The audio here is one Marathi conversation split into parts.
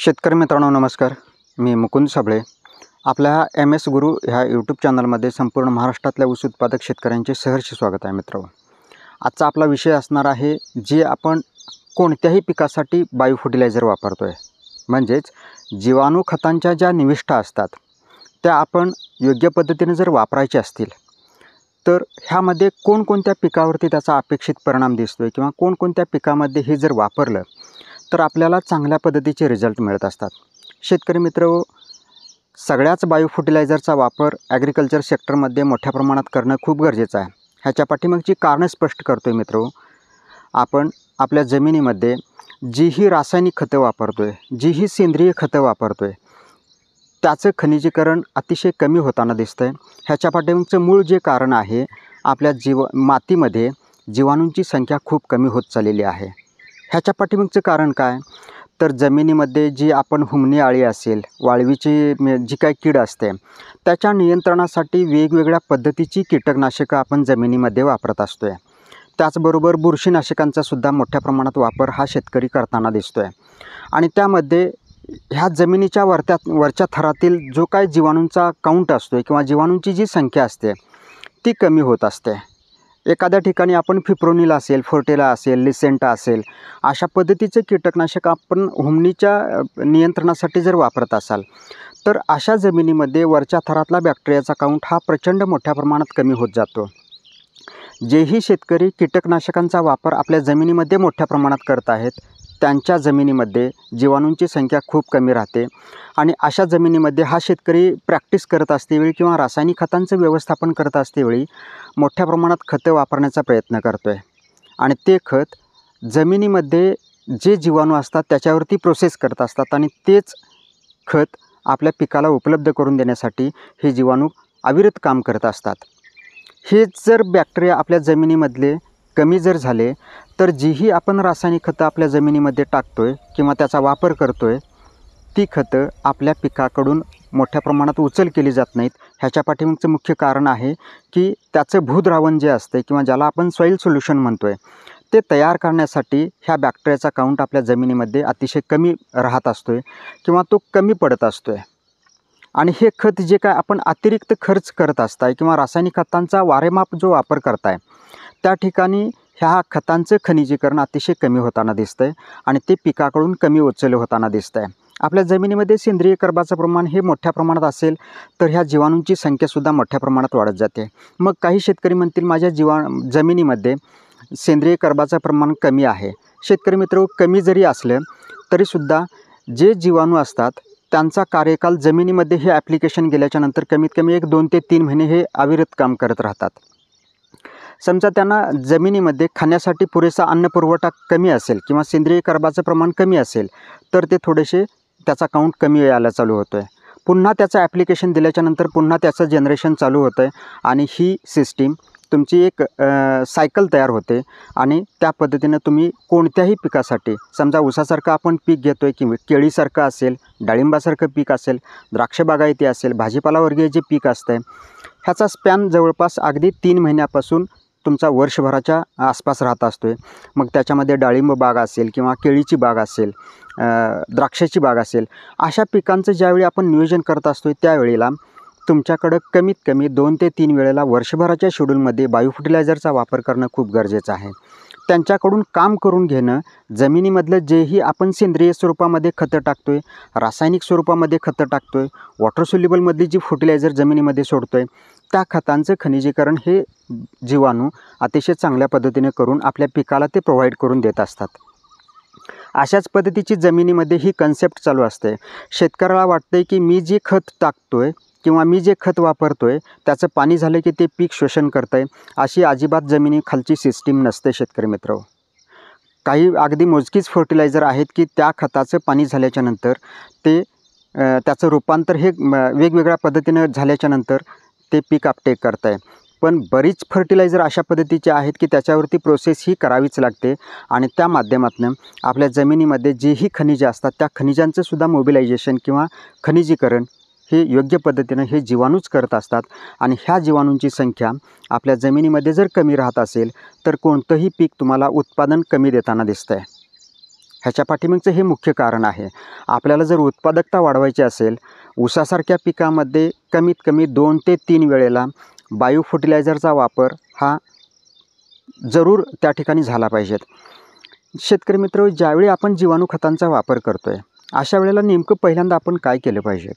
शेतकरी मित्रांनो नमस्कार. मी मुकुंद साबळे. आपल्या एम एस गुरु ह्या यूट्यूब चॅनलमध्ये संपूर्ण महाराष्ट्रातल्या ऊस उत्पादक शेतकऱ्यांचे सहर्ष स्वागत आहे मित्रांनो. आजचा आपला विषय असणार आहे जे आपण कोणत्याही पिकासाठी बायो फर्टिलायझर वापरतो आहे, म्हणजेच जीवाणू खतांच्या ज्या निविष्ठा असतात त्या आपण योग्य पद्धतीने जर वापरायचे असतील तर ह्यामध्ये कोणकोणत्या पिकावरती त्याचा अपेक्षित परिणाम दिसतो आहे किंवा कोणकोणत्या पिकामध्ये हे जर वापरलं तर आपल्याला चांगल्या पद्धतीचे रिझल्ट मिळत असतात. शेतकरी मित्र, सगळ्याच बायो फर्टिलायझरचा वापर ॲग्रिकल्चर सेक्टरमध्ये मोठ्या प्रमाणात करणं खूप गरजेचं आहे. ह्याच्या पाठीमागची कारणं स्पष्ट करतो आहे मित्र. आपण आपल्या जमिनीमध्ये जी ही रासायनिक खतं वापरतो आहे, जी ही सेंद्रिय खतं वापरतो आहे, त्याचं खनिजीकरण अतिशय कमी होताना दिसतं आहे. ह्याच्या पाठीमागचं मूळ जे कारण आहे, आपल्या मातीमध्ये जीवाणूंची संख्या खूप कमी होत चाललेली आहे. ह्याच्या पाठीमागचं कारण काय, तर जमिनीमध्ये जी आपण हुमणी आळी असेल, वाळवीची जी काही कीड असते, त्याच्या नियंत्रणासाठी वेगवेगळ्या पद्धतीची कीटकनाशकं आपण जमिनीमध्ये वापरत असतो आहे. त्याचबरोबर बुरशीनाशकांचा सुद्धा मोठ्या प्रमाणात वापर हा शेतकरी करताना दिसतो आहे. आणि त्यामध्ये ह्या जमिनीच्या वरच्या थरातील जो काही जीवाणूंचा काउंट असतो आहे किंवा जीवाणूंची जी संख्या असते ती कमी होत असते. एखाद्या ठिकाणी आपण फिप्रोनिल असेल, फोर्टेला असेल, लिसेंटा असेल, अशा पद्धतीचे कीटकनाशक आपण हुमणीच्या नियंत्रणासाठी जर वापरत असाल तर अशा जमिनीमध्ये वरच्या थरातला बॅक्टेरियाचा काउंट हा प्रचंड मोठ्या प्रमाणात कमी होत जातो. जेही शेतकरी कीटकनाशकांचा वापर आपल्या जमिनीमध्ये मोठ्या प्रमाणात करत आहेत त्यांच्या जमिनीमध्ये जीवाणूंची संख्या खूप कमी राहते. आणि अशा जमिनीमध्ये हा शेतकरी प्रॅक्टिस करत असतेवेळी किंवा रासायनिक खतांचं व्यवस्थापन करत असतेवेळी मोठ्या प्रमाणात खतं वापरण्याचा प्रयत्न करतो आहे. आणि ते खत जमिनीमध्ये जे जीवाणू असतात त्याच्यावरती प्रोसेस करत असतात आणि तेच खत आपल्या पिकाला उपलब्ध करून देण्यासाठी हे जीवाणू अविरत काम करत असतात. हेच जर बॅक्टेरिया आपल्या जमिनीमधले कमी जर झाले तर जीही आपण रासायनिक खतं आपल्या जमिनीमध्ये टाकतो आहे किंवा त्याचा वापर करतो आहे ती खतं आपल्या पिकाकडून मोठ्या प्रमाणात उचल केली जात नाहीत. ह्याच्या पाठीमागचं मुख्य कारण आहे की त्याचं भूद्रावण जे असते किंवा ज्याला आपण सॉईल सोल्युशन म्हणतो आहे ते तयार करण्यासाठी ह्या बॅक्टेरियाचा काउंट आपल्या जमिनीमध्ये अतिशय कमी राहत असतो आहे किंवा तो कमी पडत असतो आहे. आणि हे खत जे काय आपण अतिरिक्त खर्च करत असताय किंवा रासायनिक खतांचा वारेमाप जो वापर करताय त्या ठिकाणी ह्या खतांचं खनिजीकरण अतिशय कमी होताना दिसतं आहे आणि ते पिकाकडून कमी उचल होताना दिसतं आहे. आपल्या जमिनीमध्ये सेंद्रिय कर्बाचं प्रमाण हे मोठ्या प्रमाणात असेल तर ह्या जीवाणूंची संख्यासुद्धा मोठ्या प्रमाणात वाढत जाते. मग काही शेतकरी म्हणतील माझ्या जमिनीमध्ये सेंद्रिय कर्बाचं प्रमाण कमी आहे. शेतकरी मित्र, कमी जरी असलं तरीसुद्धा जे जीवाणू असतात त्यांचा कार्यकाल जमिनीमध्ये हे ॲप्लिकेशन गेल्याच्यानंतर कमीत कमी 1-2 ते 3 महिने हे अविरत काम करत राहतात. समजा त्यांना जमिनीमध्ये खाण्यासाठी पुरेसा अन्नपुरवठा कमी असेल किंवा सेंद्रिय कर्बाचं प्रमाण कमी असेल तर ते थोडेसे त्याचा काउंट कमी यायला चालू होतो आहे. पुन्हा त्याचं ॲप्लिकेशन दिल्याच्यानंतर पुन्हा त्याचं जनरेशन चालू होतं आहे आणि ही सिस्टीम तुमची एक सायकल तयार होते. आणि त्या पद्धतीनं तुम्ही कोणत्याही पिकासाठी, समजा ऊसासारखं आपण पीक घेतो आहे किंवा केळीसारखं असेल, डाळिंबासारखं पीक असेल, द्राक्ष बागायती असेल, भाजीपालावर्गीय जे पीक असतं आहे ह्याचा स्पॅन जवळपास अगदी 3 महिन्यापासून तुमचा वर्षभराच्या आसपास राहत असतो आहे. मग त्याच्यामध्ये डाळिंब बाग असेल किंवा केळीची बाग असेल, द्राक्षाची बाग असेल, अशा पिकांचं ज्यावेळी आपण नियोजन करत असतो त्यावेळेला तुमच्याकडं कमीत कमी 2 ते 3 वेळेला वर्षभराच्या शेड्यूलमध्ये बायो फर्टिलायझरचा वापर करणं खूप गरजेचं आहे. त्यांच्याकडून काम करून घेणं, जमिनीमधलं जेही आपण सेंद्रिय स्वरूपामध्ये खतं टाकतो आहे, रासायनिक स्वरूपामध्ये खतं टाकतो आहे, वॉटर सोल्युबलमधली जी फर्टिलायझर जमिनीमध्ये सोडतो आहे त्या खतांचं खनिजीकरण हे जीवाणू अतिशय चांगल्या पद्धतीने करून आपल्या पिकाला ते प्रोव्हाइड करून देत असतात. अशाच पद्धतीची जमिनीमध्ये ही कन्सेप्ट चालू असते. शेतकऱ्याला वाटतं की मी जे खत टाकतो आहे किंवा मी जे खत वापरतो आहे त्याचं पाणी झालं की ते पीक शोषण करतं आहे, अशी अजिबात जमिनीखालची सिस्टीम नसते शेतकरी मित्र. काही अगदी मोजकीच फर्टिलायझर आहेत की त्या खताचं पाणी झाल्याच्यानंतर ते त्याचं रूपांतर हे वेगवेगळ्या पद्धतीनं झाल्याच्यानंतर ते पीक अपटेक करत आहे. पण बरीच फर्टिलायझर अशा पद्धतीचे आहेत की त्याच्यावरती प्रोसेस ही करावीच लागते आणि त्या माध्यमातून आपल्या जमिनीमध्ये जेही खनिजे असतात त्या खनिजांचं सुद्धा मोबिलायझेशन किंवा खनिजीकरण हे योग्य पद्धतीनं हे जीवाणूच करत असतात. आणि ह्या जीवाणूंची संख्या आपल्या जमिनीमध्ये जर कमी राहत असेल तर कोणतंही पीक तुम्हाला उत्पादन कमी देताना दिसतं आहे. ह्याच्या पाठीमागचं हे मुख्य कारण आहे. आपल्याला जर उत्पादकता वाढवायची असेल, ऊसासारख्या पिकामध्ये कमीत कमी 2 ते 3 वेळेला बायो फर्टिलायझरचा वापर हा जरूर त्या ठिकाणी झाला पाहिजेत. शेतकरी मित्र, ज्यावेळी आपण जीवाणू खतांचा वापर करतो आहे, अशा वेळेला नेमकं पहिल्यांदा आपण काय केलं पाहिजेत?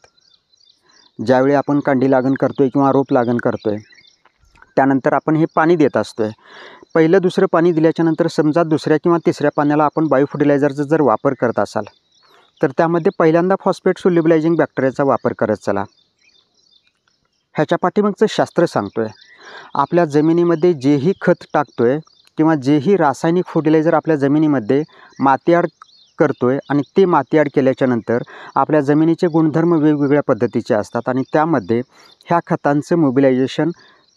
ज्यावेळी आपण कांडी लागण करतो आहे किंवा रोप लागण करतो आहे, त्यानंतर आपण हे पाणी देत असतो आहे. पहिलं दुसरं पाणी दिल्याच्यानंतर समजा दुसऱ्या किंवा तिसऱ्या पाण्याला आपण बायो फर्टिलायझरचा जर वापर करत असाल, तर त्यामध्ये पहिल्यांदा फॉस्फेट सोल्युबलायझिंग बॅक्टेरियाचा वापर करत चला. ह्याच्या पाठीमागचं शास्त्र सांगतो आहे, आपल्या जमिनीमध्ये जेही खत टाकतो आहे किंवा जेही रासायनिक फर्टिलायझर आपल्या जमिनीमध्ये माती ॲड करतो आहे आणि ते माती ॲड केल्याच्यानंतर आपल्या जमिनीचे गुणधर्म वेगवेगळ्या पद्धतीचे असतात आणि त्यामध्ये ह्या खतांचं मोबिलायझेशन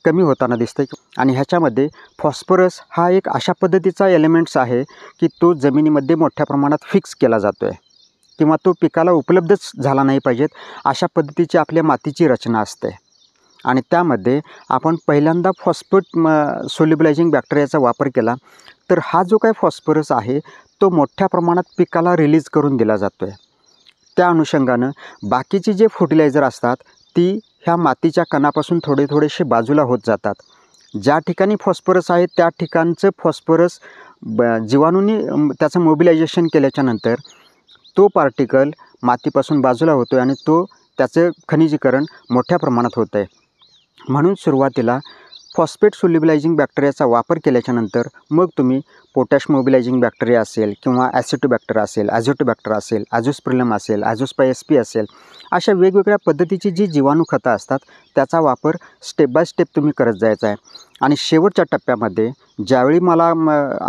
कमी होताना दिसतं. आणि ह्याच्यामध्ये फॉस्फरस हा एक अशा पद्धतीचा एलिमेंट्स आहे की तो जमिनीमध्ये मोठ्या प्रमाणात फिक्स केला जातो आहे किंवा तो पिकाला उपलब्धच झाला नाही पाहिजेत, अशा पद्धतीची आपल्या मातीची रचना असते. आणि त्यामध्ये आपण पहिल्यांदा फॉस्फेट सोल्युबलायझिंग बॅक्टेरियाचा वापर केला तर हा जो काही फॉस्फरस आहे तो मोठ्या प्रमाणात पिकाला रिलीज करून दिला जातो आहे. त्या अनुषंगानं बाकीचे जे फर्टिलायझर असतात ती ह्या मातीच्या कणापासून थोडेसे बाजूला होत जातात. ज्या ठिकाणी फॉस्फरस आहे त्या ठिकाणचं फॉस्फरस जीवाणूंनी त्याचं मोबिलायझेशन केल्याच्यानंतर तो पार्टिकल मातीपासून बाजूला होतो आहे आणि त्याचं खनिजीकरण मोठ्या प्रमाणात होतं आहे. म्हणून सुरुवातीला फॉस्फेट सोल्युबलायझिंग बॅक्टेरियाचा वापर केल्याच्यानंतर मग तुम्ही पोटॅश मोबिलायझिंग बॅक्टेरिया असेल किंवा ॲसिटोबॅक्टर असेल, ॲझोटोबॅक्टर असेल, ॲझोस्प्रिलम असेल, ॲझोस्पायएसपी असेल, अशा वेगवेगळ्या पद्धतीची जी जीवाणू खतं असतात त्याचा वापर स्टेप बाय स्टेप तुम्ही करत जायचा आहे. आणि शेवटच्या टप्प्यामध्ये ज्यावेळी मला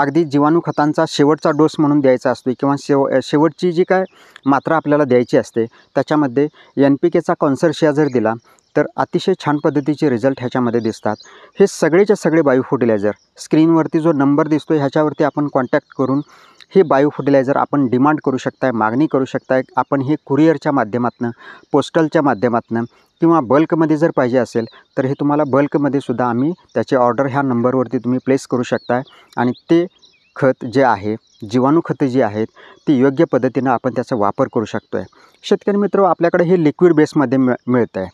अगदी जीवाणू खतांचा शेवटचा डोस म्हणून द्यायचा असतो किंवा शेवटची जी काय मात्रा आपल्याला द्यायची असते त्याच्यामध्ये NPKचा कॉन्सर्शिया जर दिला तर अतिशय छान पद्धतीचे रिझल्ट ह्याच्यामध्ये दिसतात. हे सगळेच्या सगळे बायो फर्टिलायझर स्क्रीनवरती जो नंबर दिसतो आहे ह्याच्यावरती आपण कॉन्टॅक्ट करून हे बायो फर्टिलायझर आपण डिमांड करू शकताय, मागणी करू शकताय. आपण हे कुरिअरच्या माध्यमातून, पोस्टलच्या माध्यमातून किंवा बल्कमध्ये जर पाहिजे असेल तर हे तुम्हाला बल्कमध्ये सुद्धा आम्ही त्याची ऑर्डर ह्या नंबरवरती तुम्ही प्लेस करू शकताय. आणि ते खत जे आहे, जीवाणू खतं जी आहेत ती योग्य पद्धतीनं आपण त्याचा वापर करू शकतो आहे. शेतकरी मित्र, आपल्याकडे हे लिक्विड बेसमध्ये मिळतं आहे,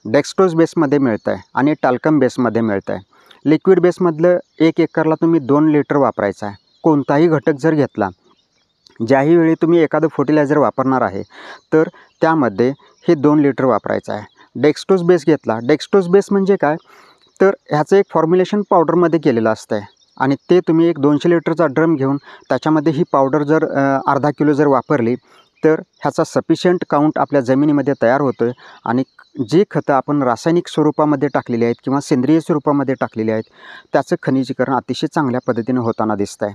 डेक्स्ट्रोज बेसमध्ये मिळतं आहे आणि टाल्कम बेसमध्ये मिळतं आहे. लिक्विड बेसमधलं 1 एकरला तुम्ही 2 लिटर वापरायचं आहे. कोणताही घटक जर घेतला, ज्याही वेळी तुम्ही एखादं फर्टिलायझर वापरणार आहे तर त्यामध्ये हे 2 लिटर वापरायचं आहे. डेक्स्ट्रोज बेस घेतला, डेक्स्ट्रोज बेस म्हणजे काय तर ह्याचं एक फॉर्म्युलेशन पावडरमध्ये केलेलं असतं आहे आणि ते तुम्ही एक 200 लिटरचा ड्रम घेऊन त्याच्यामध्ये ही पावडर जर अर्धा किलो जर वापरली तर ह्याचा सफिशियंट काउंट आपल्या जमिनीमध्ये तयार होतो आहे. आणि जी खतं आपण रासायनिक स्वरूपामध्ये टाकलेली आहेत किंवा सेंद्रिय स्वरूपामध्ये टाकलेली आहेत त्याचं खनिजीकरण अतिशय चांगल्या पद्धतीनं होताना दिसतं आहे.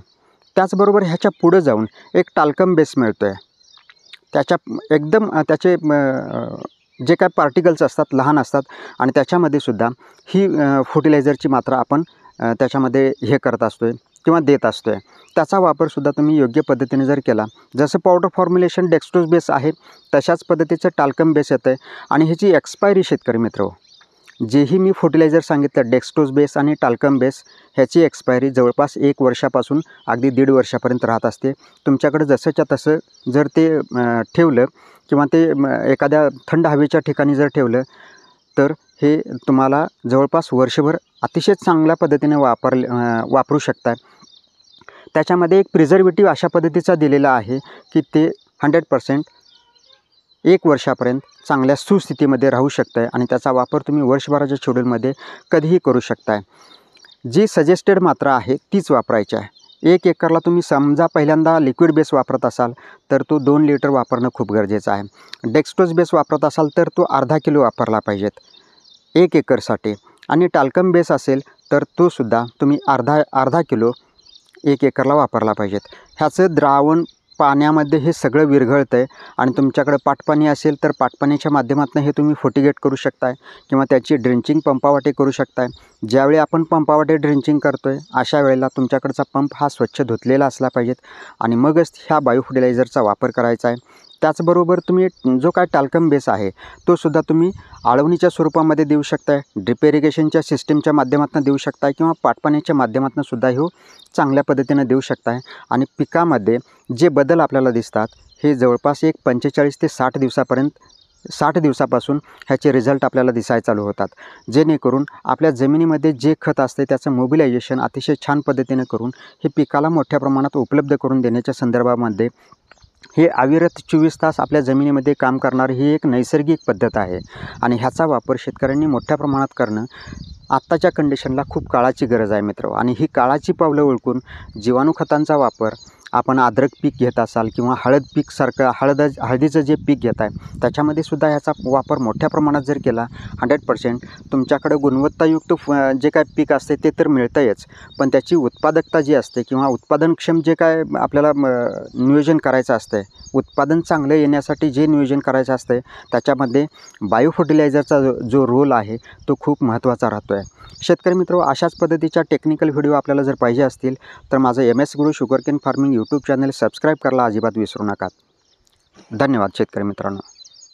त्याचबरोबर ह्याच्या पुढं जाऊन एक टाल्कम बेस मिळतो आहे. त्याच्या एकदम त्याचे जे काय पार्टिकल्स असतात लहान असतात आणि त्याच्यामध्ये सुद्धा ही फर्टिलायझरची मात्रा आपण त्याच्यामध्ये हे करत असतो आहे किंवा देत असतो आहे. त्याचा वापरसुद्धा तुम्ही योग्य पद्धतीने जर केला, जसं पावडर फॉर्म्युलेशन डेक्स्ट्रोज बेस आहे तशाच पद्धतीचं टाल्कम बेस येतं आहे. आणि ह्याची एक्सपायरी शेतकरी मित्र, जेही मी फर्टिलायझर सांगितलं डेक्स्ट्रोज बेस आणि टाल्कम बेस, ह्याची एक्सपायरी जवळपास 1 वर्षापासून अगदी 1.5 वर्षापर्यंत राहत असते. तुमच्याकडे जसंच्या तसं जर ते ठेवलं किंवा ते एखाद्या थंड हवेच्या ठिकाणी जर ठेवलं तर हे तुम्हाला जवळपास वर्षभर अतिशय चांगल्या पद्धतीने वापरू शकता. त्याच्यामध्ये एक प्रिझर्वेटिव्ह अशा पद्धतीचा दिलेला आहे की ते 100% 1 वर्षापर्यंत चांगल्या सुस्थितीमध्ये राहू शकतं आहे आणि त्याचा वापर तुम्ही वर्षभराच्या शेड्यूलमध्ये कधीही करू शकताय. जी सजेस्टेड मात्रा आहे तीच वापरायची आहे. 1 एकरला तुम्ही समजा पहिल्यांदा लिक्विड बेस वापरत असाल तर तो 2 लिटर वापरणं खूप गरजेचं आहे. डेक्स्ट्रोज बेस वापरत असाल तर तो अर्धा किलो वापरला पाहिजेत 1 एकरसाठी. आणि टाल्कम बेस असेल तर तो सुद्धा तुम्ही अर्धा किलो 1 एकरला वापरला पाहिजेत. ह्याचं द्रावण पाण्यामध्ये हे सगळं विरघळतं आहे आणि तुमच्याकडे पाटपाणी असेल तर पाटपाण्याच्या माध्यमातून हे तुम्ही फर्टिगेट करू शकताय किंवा त्याची ड्रिंचिंग पंपावाटे करू शकताय. ज्यावेळी आपण पंपावाटे ड्रिंचिंग करतो आहे अशा वेळेला तुमच्याकडचा पंप हा स्वच्छ धुतलेला असला पाहिजेत आणि मगच ह्या बायो फर्टिलायझरचा वापर करायचा आहे. त्याचबरोबर तुम्ही जो काय टॅल्कम बेस आहे तो सुद्धा तुम्ही आळवणीच्या स्वरूपामध्ये देऊ शकताय, ड्रिप इरिगेशनच्या सिस्टीमच्या माध्यमातून देऊ शकताय किंवा पाटपाण्याच्या माध्यमातून सुद्धा हे चांगल्या पद्धतीने देऊ शकताय. आणि पिकामध्ये जे बदल आपल्याला दिसतात हे जवळपास एक 45 ते 60 दिवसापासून ह्याचे रिझल्ट आपल्याला दिसायला चालू होतात, जेणेकरून आपल्या जमिनीमध्ये जे खत असते त्याचं मोबिलायझेशन अतिशय छान पद्धतीने करून हे पिकाला मोठ्या प्रमाणात उपलब्ध करून देण्याच्या संदर्भामध्ये हे अविरत 24 तास आपल्या जमिनीमध्ये काम करणारी ही एक नैसर्गिक पद्धत आहे. आणि ह्याचा वापर शेतकऱ्यांनी मोठ्या प्रमाणात करणं आत्ताच्या कंडिशनला खूप काळाची गरज आहे मित्र. आणि ही काळाची पावलं ओळखून जीवाणू खतांचा वापर आपण अद्रक पीक घेत असाल किंवा हळद पीकसारखं हळदीचं जे पीक घेत आहे त्याच्यामध्ये सुद्धा ह्याचा वापर मोठ्या प्रमाणात जर केला 100% तुमच्याकडे गुणवत्तायुक्त जे काय पीक असते ते तर मिळतंच, पण त्याची उत्पादकता जी असते किंवा उत्पादनक्षम जे काय आपल्याला नियोजन करायचं असतं, उत्पादन चांगलं येण्यासाठी जे नियोजन करायचं असतं त्याच्यामध्ये बायो फर्टिलायझरचा जो रोल आहे तो खूप महत्त्वाचा राहतो आहे. शेतकरी मित्र, अशाच पद्धतीच्या टेक्निकल व्हिडिओ आपल्याला जर पाहिजे असतील तर माझं MS गुरु sugarcane farming YouTube channel subscribe करायला अजिबात विसरू नका. धन्यवाद शेतकरी मित्रांनो.